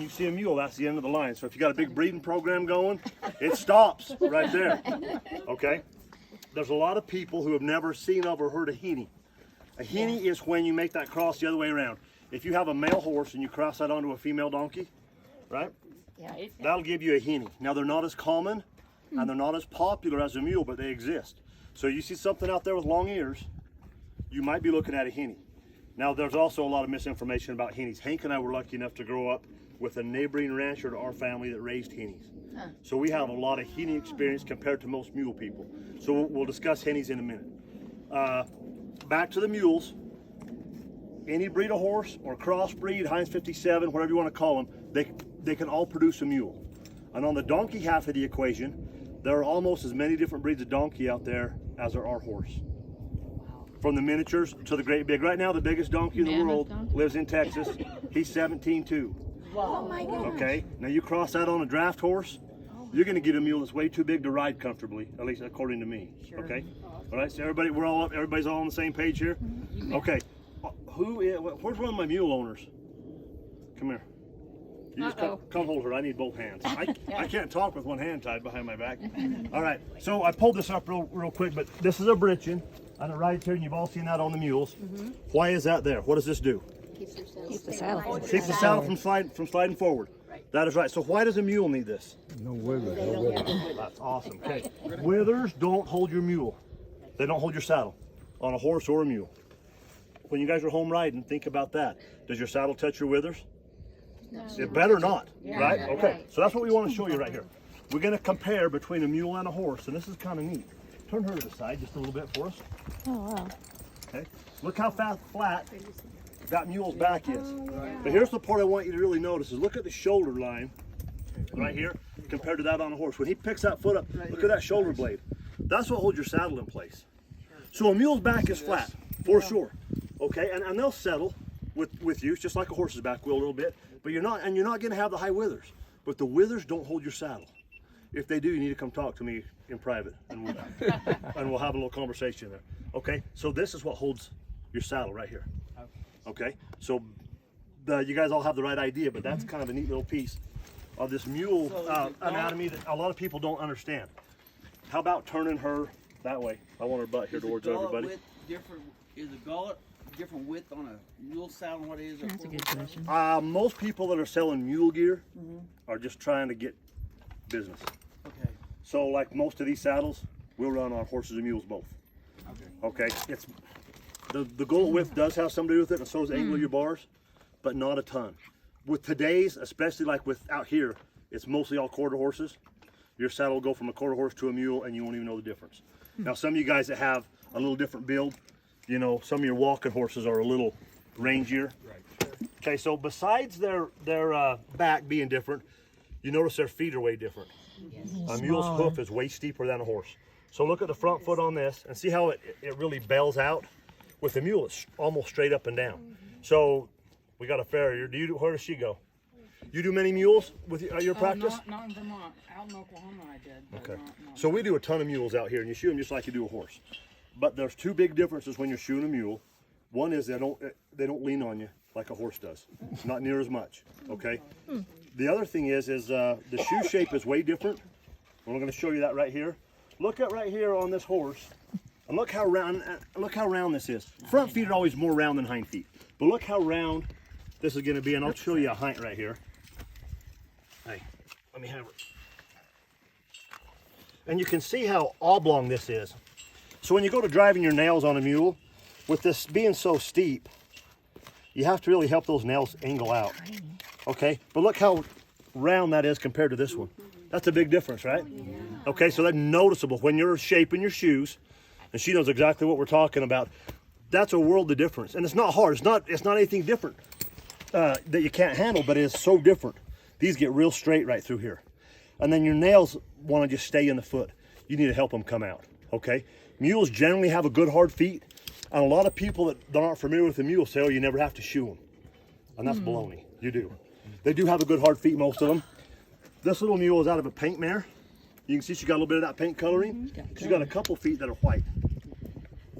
You see a mule, that's the end of the line. So if you got a big breeding program going, it stops right there, okay? There's a lot of people who have never seen of or heard a Heney. A Heney is when you make that cross the other way around. If you have a male horse and you cross that onto a female donkey, right? Yeah. That'll give you a Heney. Now they're not as common and they're not as popular as a mule, but they exist. So you see something out there with long ears, you might be looking at a Heney. Now there's also a lot of misinformation about Heneys. Hank and I were lucky enough to grow up with a neighboring rancher to our family that raised Heneys. So we have a lot of Heney experience compared to most mule people. So we'll discuss Heneys in a minute. Back to the mules. Any breed of horse or crossbreed, Heinz 57, whatever you want to call them, they can all produce a mule. And on the donkey half of the equation, there are almost as many different breeds of donkey out there as there are horse. From the miniatures to the great big. Right now, the biggest donkey in the world lives in Texas. He's 17.2. Oh my goodness. Okay, now you cross that on a draft horse, you're going to get a mule that's way too big to ride comfortably, at least according to me. Sure. Okay, all right. So everybody's all on the same page here. Okay, where's one of my mule owners? Come here. You just come hold her. I need both hands. I can't talk with one hand tied behind my back. All right. So I pulled this up real quick, but this is a britchin, and it rides here, and you've all seen that on the mules. Why is that there? What does this do? Keeps the saddle. Keeps the saddle from sliding forward. That is right. So why does a mule need this? No withers. That's awesome. Okay. Withers don't hold your mule. They don't hold your saddle on a horse or a mule. When you guys are home riding, think about that. Does your saddle touch your withers? No. It better not, right? Okay. So that's what we want to show you right here. We're going to compare between a mule and a horse, and this is kind of neat. Turn her to the side just a little bit for us. Oh, wow. Okay. Look how flat that mule's back is. But here's the part I want you to really notice is look at the shoulder line right here compared to that on a horse. When he picks that foot up, look at that shoulder blade. That's what holds your saddle in place. So a mule's back is flat, for sure. Okay, and they'll settle with use, just like a horse's back will a little bit. But you're not going to have the high withers. But the withers don't hold your saddle. If they do, you need to come talk to me in private, and we'll have a little conversation there. Okay, so this is what holds your saddle right here. Okay, so you guys all have the right idea, but that's kind of a neat little piece of this mule anatomy that a lot of people don't understand. How about turning her that way? I want her butt here towards everybody. Is a gullet different width on a mule saddle than what it is? That's a good question. Most people that are selling mule gear are just trying to get business. Okay. So like most of these saddles, we'll run on horses and mules both. Okay. It's the gullet width does have something to do with it, and so does the angle of your bars, but not a ton. With today's, especially like with out here, it's mostly all quarter horses. Your saddle will go from a quarter horse to a mule, and you won't even know the difference. Now, some of you guys that have a little different build, you know, some of your walking horses are a little rangier. Okay, so besides their back being different, you notice their feet are way different. A mule's hoof is way steeper than a horse. So look at the front foot on this and see how it really bells out. With the mule, it's almost straight up and down. So we got a farrier. Where does she go? You do many mules with your practice? Not in Vermont. Out in Oklahoma I did. Okay. So we do a ton of mules out here, and you shoe them just like you do a horse. But there's two big differences when you're shoeing a mule. One is they don't lean on you like a horse does. Not near as much. Okay. The other thing is the shoe shape is way different. And we're going to show you that right here. Look at right here on this horse. And look how round this is. Front feet are always more round than hind feet. But look how round this is going to be, and I'll show you a hind right here. Hey, let me have it. And you can see how oblong this is. So when you go to driving your nails on a mule, with this being so steep, you have to really help those nails angle out. Okay, but look how round that is compared to this one. That's a big difference, right? Okay, so that's noticeable when you're shaping your shoes. And she knows exactly what we're talking about. That's a world of difference, and it's not hard. It's not anything different that you can't handle, but it is so different. These get real straight right through here, and then your nails want to just stay in the foot. You need to help them come out. Okay, mules generally have a good hard feet, and a lot of people that aren't familiar with the mule say, "Oh, you never have to shoe them," and that's baloney. You do. They do have a good hard feet, most of them. This little mule is out of a paint mare. You can see she got a little bit of that paint coloring. She's got a couple feet that are white,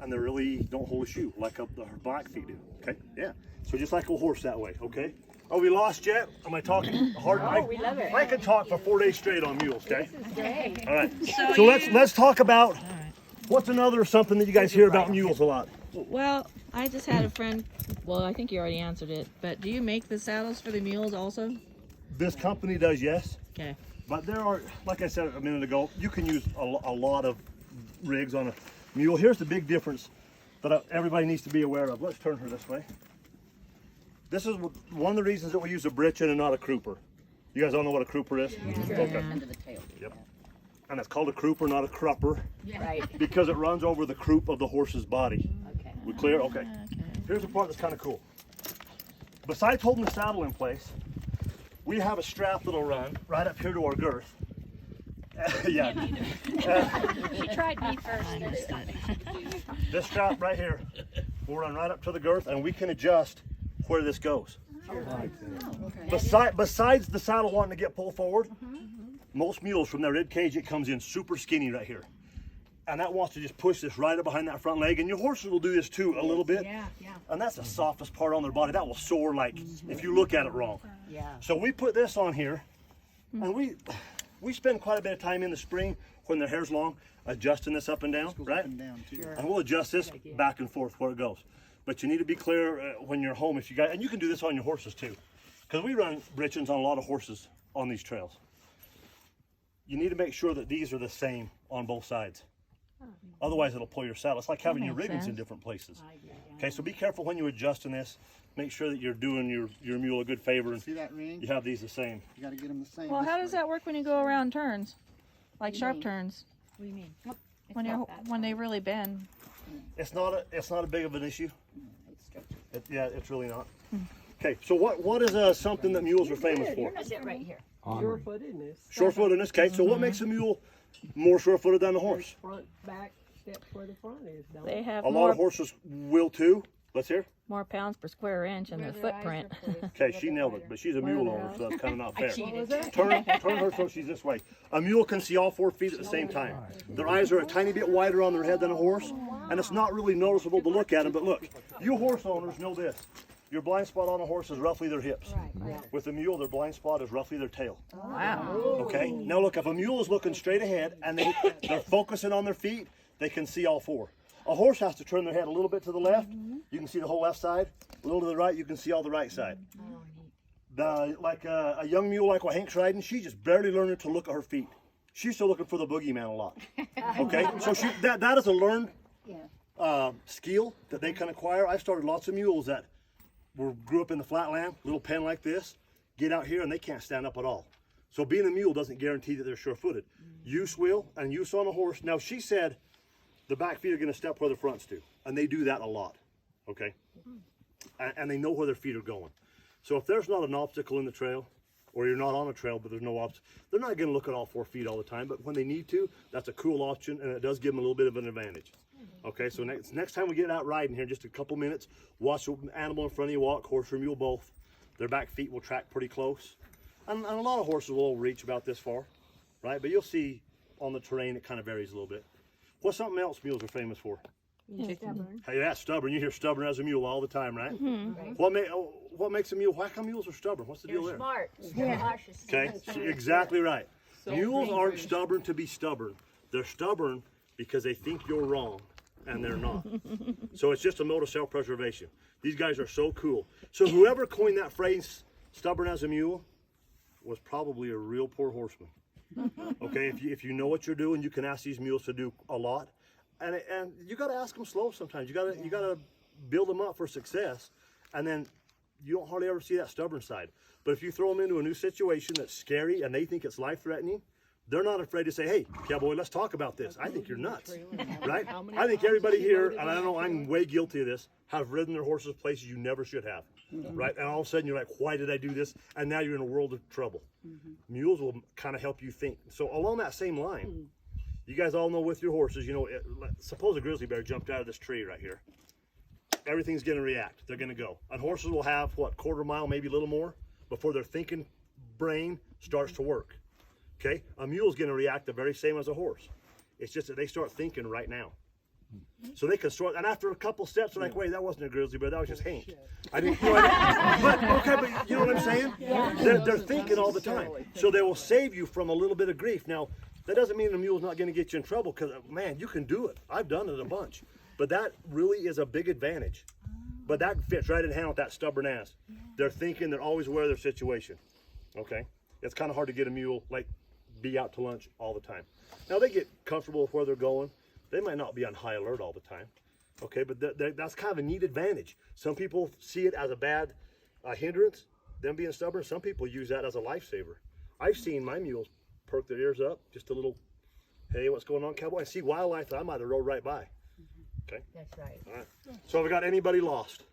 and they really don't hold a shoe like her black feet do. Okay, yeah. So just like a horse that way. Okay. Are we lost yet? Am I talking hard? We love it. I could talk for 4 days straight on mules, okay? This is great. All right. So let's talk about what's another something that you guys hear about mules a lot. Well, I just had a friend. Well, I think you already answered it. But do you make the saddles for the mules also? This company does, yes. Okay. But there are, like I said a minute ago, you can use a lot of rigs on a mule. Here's the big difference that everybody needs to be aware of. Let's turn her this way. This is one of the reasons that we use a britchin and not a crooper. You guys all know what a crooper is? Yeah. Okay. Under the tail. Yep. And it's called a crooper, not a crupper, Right. because it runs over the croup of the horse's body. Okay. We clear? Okay. Here's the part that's kind of cool. Besides holding the saddle in place, we have a strap that'll run right up here to our girth. Yeah. She tried me first. This strap right here will run right up to the girth, and we can adjust where this goes. Besides the saddle wanting to get pulled forward, most mules from their rib cage, it comes in super skinny right here. And that wants to just push this right up behind that front leg. And your horses will do this too a little bit. Yeah. And that's the softest part on their body. That will soar like if you look at it wrong. Yeah. So we put this on here, and we spend quite a bit of time in the spring when their hair's long, adjusting this up and down, right? And we'll adjust this back and forth where it goes. But you need to be clear when you're home if you got, and you can do this on your horses too, because we run britchins on a lot of horses on these trails. You need to make sure that these are the same on both sides. Otherwise, it'll pull your saddle. It's like having your riggings in different places. Okay, so be careful when you adjust in this. Make sure that you're doing your mule a good favor and See that ring? you have these the same. You got to get them the same. Well, this how does way. that work when you go around turns, like sharp turns? What do you mean? When they really bend. It's not a big of an issue. Yeah, it's really not. Okay, so what is something that mules are famous for? That's it right here. Sure-footedness. Sure-footedness. Okay, so what makes a mule more sure-footed than a horse? Front, back, step where the front is. Don't They have A lot more of horses will too. Let's hear. more pounds per square inch in their footprint. Okay, she nailed it, but she's a mule owner, so that's kind of not fair. cheated. Turn her so she's this way. A mule can see all 4 feet at the same time. Their eyes are a tiny bit wider on their head than a horse, and it's not really noticeable to look at them, but look, you horse owners know this. Your blind spot on a horse is roughly their hips. With a mule, their blind spot is roughly their tail. Wow. Okay, now look, if a mule is looking straight ahead and they're focusing on their feet, they can see all 4. A horse has to turn their head a little bit to the left. You can see the whole left side. A little to the right, you can see all the right side. Like a young mule like what Hank's riding, she's just barely learning to look at her feet. She's still looking for the boogeyman a lot. Okay, so that is a learned skill that they can acquire. I've started lots of mules that grew up in the flatland, little pen like this, get out here and they can't stand up at all. So being a mule doesn't guarantee that they're sure-footed. Use will and use on a horse. Now she said the back feet are going to step where the fronts do, and they do that a lot. Okay, and they know where their feet are going. So if there's not an obstacle in the trail, or you're not on a trail but there's no obstacle, they're not going to look at all 4 feet all the time. But when they need to, that's a cool option, and it does give them a little bit of an advantage. Okay, so next time we get out riding here, just a couple minutes, watch the animal in front of you walk, horse or mule both. Their back feet will track pretty close. And a lot of horses will reach about this far, right? But you'll see on the terrain it kind of varies a little bit. What's something else mules are famous for? stubborn. Hey, that's stubborn. You hear stubborn as a mule all the time, right? What makes a mule? Why come mules are stubborn? What's the deal there? Smart. Okay, exactly right. Mules aren't stubborn to be stubborn. They're stubborn because they think you're wrong, and they're not. So it's just a mode of self-preservation. These guys are so cool. So whoever coined that phrase, stubborn as a mule, was probably a real poor horseman. Okay, if you know what you're doing, you can ask these mules to do a lot, and you got to ask them slow sometimes. You got to build them up for success, and then you don't hardly ever see that stubborn side. But if you throw them into a new situation that's scary and they think it's life-threatening, they're not afraid to say, hey, cowboy, let's talk about this. I think you're nuts, right? I think everybody here, and I don't know, I'm way guilty of this, have ridden their horses places you never should have, right? And all of a sudden you're like, why did I do this? And now you're in a world of trouble. Mules will kind of help you think. So along that same line, you guys all know with your horses, you know, suppose a grizzly bear jumped out of this tree right here. Everything's going to react. They're going to go. And horses will have, what, quarter mile, maybe a little more, before their thinking brain starts to work. Okay? A mule's going to react the very same as a horse. It's just that they start thinking right now. So they can sort, and after a couple steps, they're like, wait, that wasn't a grizzly bear, that was just Hank. I mean, you know what I mean? But you know what I'm saying? They're thinking all the time. So they will save you from a little bit of grief. Now, that doesn't mean the mule's not going to get you in trouble, because, man, you can do it. I've done it a bunch. But that really is a big advantage. But that fits right in hand with that stubborn ass. They're thinking, they're always aware of their situation. Okay? It's kind of hard to get a mule, like, be out to lunch all the time. Now, they get comfortable with where they're going. They might not be on high alert all the time. Okay, but that's kind of a neat advantage. Some people see it as a bad hindrance, them being stubborn. Some people use that as a lifesaver. I've seen my mules perk their ears up, just a little, hey, what's going on, cowboy? I see wildlife that I might have rode right by. Okay? That's right. All right. So have we got anybody lost?